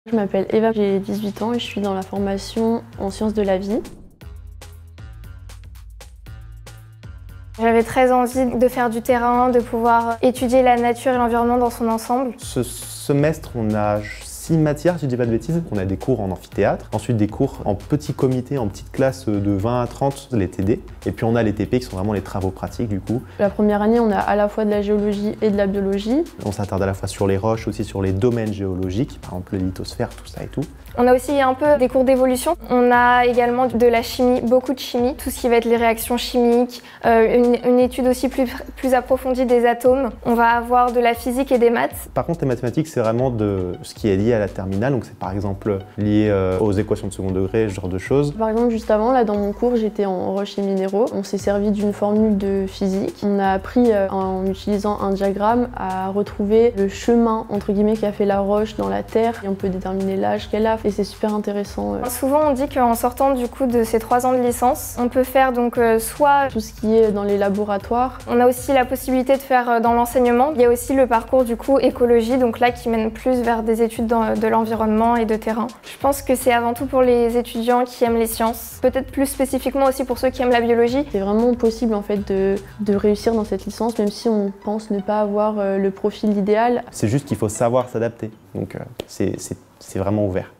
Je m'appelle Eva, j'ai 18 ans et je suis dans la formation en sciences de la vie. J'avais très envie de faire du terrain, de pouvoir étudier la nature et l'environnement dans son ensemble. Ce semestre, on a 6 matières, si je dis pas de bêtises. On a des cours en amphithéâtre, ensuite des cours en petits comités, en petites classes de 20 à 30, les TD. Et puis on a les TP qui sont vraiment les travaux pratiques du coup. La première année, on a à la fois de la géologie et de la biologie. On s'attarde à la fois sur les roches, aussi sur les domaines géologiques, par exemple le lithosphère, tout ça et tout. On a aussi un peu des cours d'évolution. On a également de la chimie, beaucoup de chimie, tout ce qui va être les réactions chimiques, une étude aussi plus approfondie des atomes. On va avoir de la physique et des maths. Par contre, les mathématiques, c'est vraiment de ce qui est lié à la terminale, donc c'est par exemple lié aux équations de second degré, ce genre de choses. Par exemple, juste avant, là dans mon cours, j'étais en roches et minéraux. On s'est servi d'une formule de physique. On a appris en utilisant un diagramme à retrouver le chemin entre guillemets qu'a fait la roche dans la terre et on peut déterminer l'âge qu'elle a. Et c'est super intéressant. Souvent on dit qu'en sortant du coup de ces 3 ans de licence, on peut faire donc soit tout ce qui est dans les laboratoires. On a aussi la possibilité de faire dans l'enseignement. Il y a aussi le parcours du coup écologie, donc là qui mène plus vers des études de l'environnement et de terrain. Je pense que c'est avant tout pour les étudiants qui aiment les sciences, peut-être plus spécifiquement aussi pour ceux qui aiment la biologie. C'est vraiment possible en fait de réussir dans cette licence, même si on pense ne pas avoir le profil idéal. C'est juste qu'il faut savoir s'adapter, donc c'est vraiment ouvert.